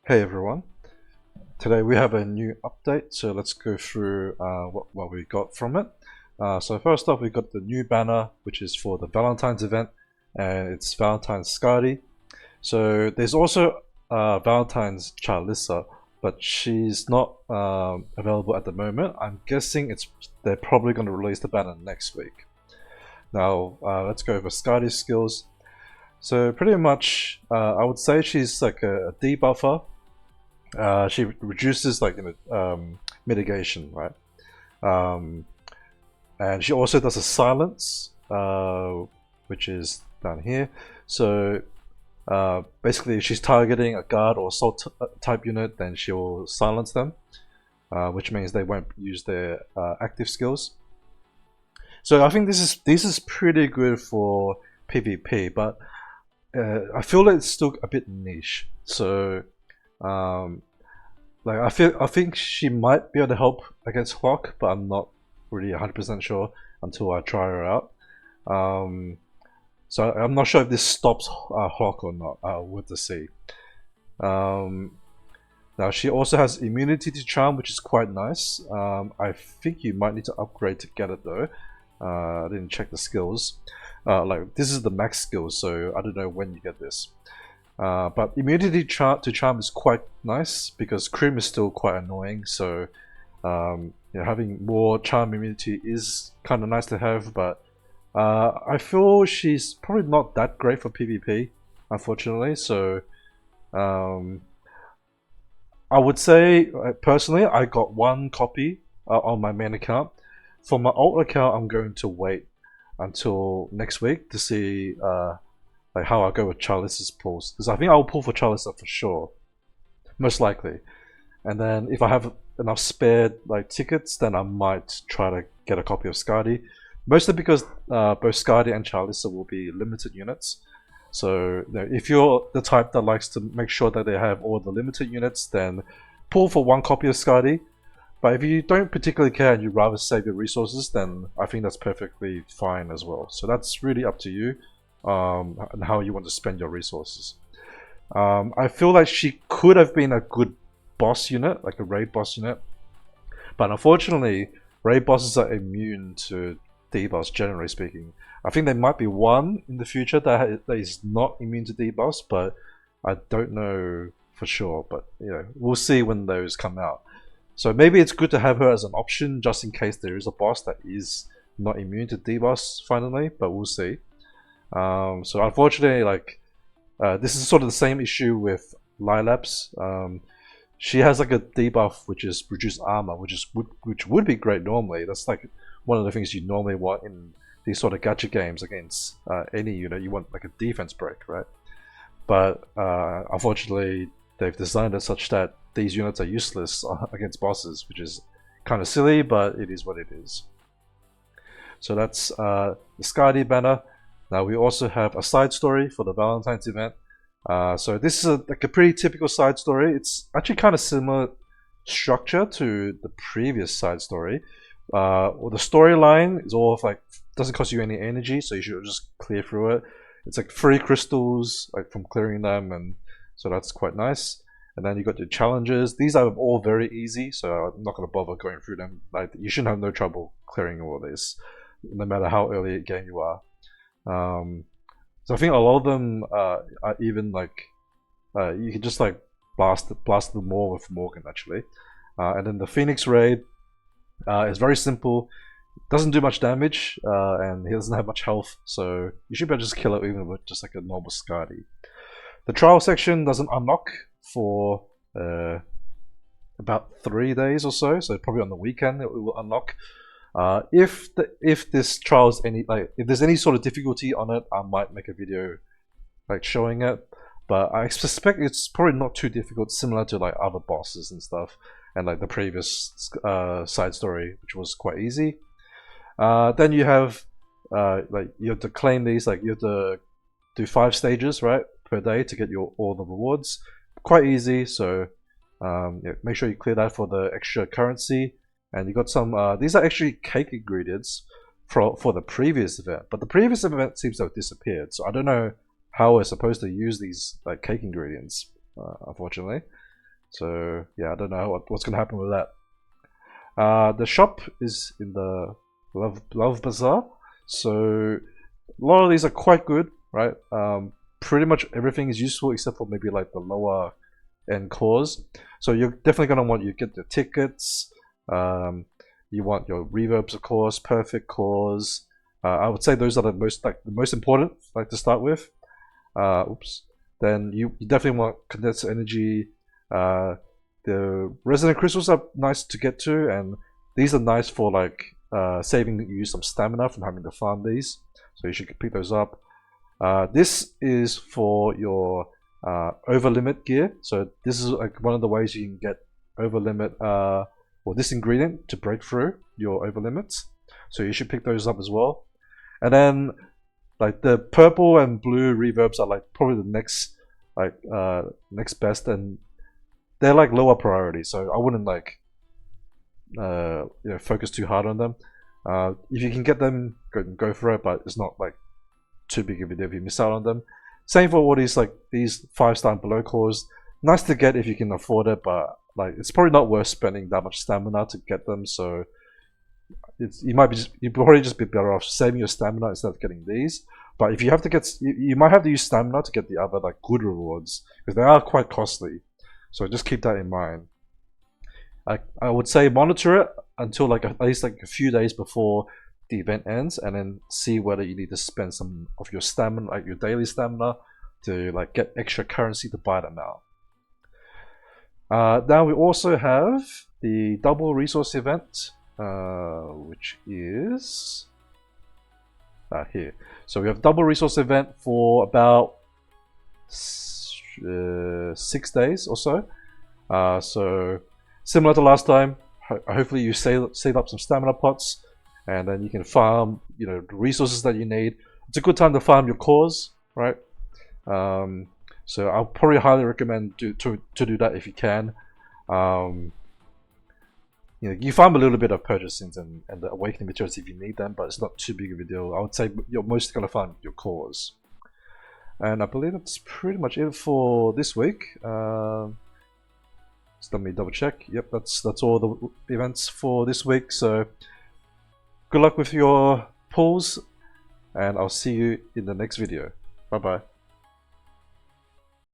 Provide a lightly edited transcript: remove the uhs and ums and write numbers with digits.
Hey everyone, today we have a new update, so let's go through what we got from it. So first off, we got the new banner, which is for the Valentine's event, and it's Valentine Skaadi. So there's also Valentine's Charlissa, but she's not available at the moment. I'm guessing they're probably going to release the banner next week. Now let's go over Skaadi's skills. So pretty much, I would say she's like a debuffer. She reduces like mitigation, right? Um, and she also does a silence, which is down here. So basically, if she's targeting a guard or assault type unit, then she'll silence them, which means they won't use their active skills. So I think this is pretty good for PvP, but I feel like it's still a bit niche. So um, like I think she might be able to help against Hawk, but I'm not really 100% sure until I try her out. So I'm not sure if this stops Hawk or not. We'll have to see. Now she also has immunity to charm, which is quite nice. I think you might need to upgrade to get it though. I didn't check the skills. Like this is the max skills, so I don't know when you get this. But immunity to charm is quite nice because Crim is still quite annoying. So having more charm immunity is kind of nice to have. But I feel she's probably not that great for PvP, unfortunately. So I would say personally, I got one copy on my main account. For my alt account, I'm going to wait until next week to see like how I go with Charlissa's pulls, because I think I'll pull for Charlissa for sure, most likely. And then if I have enough spare like tickets, then I might try to get a copy of Skaadi. Mostly because both Skaadi and Charlissa will be limited units. So if you're the type that likes to make sure that they have all the limited units, then pull for one copy of Skaadi. But if you don't particularly care and you'd rather save your resources, then I think that's perfectly fine as well. So that's really up to you and how you want to spend your resources. I feel like she could have been a good boss unit, like a raid boss unit. But unfortunately, raid bosses are immune to debuffs, generally speaking. I think there might be one in the future that is not immune to debuffs, but I don't know for sure. But we'll see when those come out. So maybe it's good to have her as an option just in case there is a boss that is not immune to debuffs finally, but we'll see. So unfortunately, like this is sort of the same issue with Lilaps. She has like a debuff which is reduced armor, which would be great normally. That's like one of the things you normally want in these sort of gacha games against any unit. You want like a defense break, right? But unfortunately, they've designed it such that these units are useless against bosses, which is kind of silly, but it is what it is. So that's the Skaadi banner. Now we also have a side story for the Valentine's event. So this is like a pretty typical side story. It's actually kind of similar structure to the previous side story. Well, the storyline is all like doesn't cost you any energy, so you should just clear through it. It's like 3 crystals, like from clearing them, and so that's quite nice. And then you got your challenges. These are all very easy, so I'm not going to bother going through them. Like you shouldn't have no trouble clearing all this, no matter how early in the game you are. So I think a lot of them are even like you can just like blast them more with Morgan actually. And then the Phoenix raid is very simple. Doesn't do much damage, and he doesn't have much health, so you should be able to just kill it even with just like a normal Skaadi. The trial section doesn't unlock for about 3 days or so, so probably on the weekend it will unlock. If this trial's if there's any sort of difficulty on it, I might make a video like showing it. But I suspect it's probably not too difficult, similar to like other bosses and stuff, and like the previous side story, which was quite easy. Then you have like you have to claim these, like you have to do 5 stages right per day to get all the rewards. Quite easy, so make sure you clear that for the extra currency. And you got some. These are actually cake ingredients for the previous event, but the previous event seems to have disappeared. So I don't know how we're supposed to use these like cake ingredients, unfortunately. So yeah, I don't know what's gonna happen with that. The shop is in the Love Bazaar, so a lot of these are quite good, right? Pretty much everything is useful except for maybe like the lower end cores. So you're definitely gonna want, you get your tickets, you want your reverbs, of course, perfect cores. I would say those are the most important, like to start with. Oops. Then you definitely want condenser energy. The resonant crystals are nice to get to, and these are nice for like saving you some stamina from having to farm these. So you should pick those up. This is for your over limit gear. So this is like one of the ways you can get over limit or this ingredient to break through your over limits. So you should pick those up as well. And then like the purple and blue reverbs are like probably the next next best, and they're like lower priority. So I wouldn't like focus too hard on them. If you can get them, go for it, but it's not like too big of a deal if you miss out on them. Same for all these, like these 5-star and below cores. Nice to get if you can afford it, but like it's probably not worth spending that much stamina to get them. So you probably just be better off saving your stamina instead of getting these. But if you have to get, you might have to use stamina to get the other like good rewards because they are quite costly. So just keep that in mind. I would say monitor it until like at least like a few days before the event ends, and then see whether you need to spend some of your stamina, like your daily stamina, to like get extra currency to buy them out. Now we also have the double resource event, which is here. So we have double resource event for about 6 days or so. So similar to last time, hopefully you save up some stamina pots, and then you can farm, the resources that you need. It's a good time to farm your cores, right? So I'll probably highly recommend to do that if you can. You farm a little bit of purchasings and the awakening materials if you need them, but it's not too big of a deal. I would say you're mostly gonna farm your cores. And I believe that's pretty much it for this week. Just let me double check. Yep, that's all the events for this week. So good luck with your pulls, and I'll see you in the next video. Bye bye.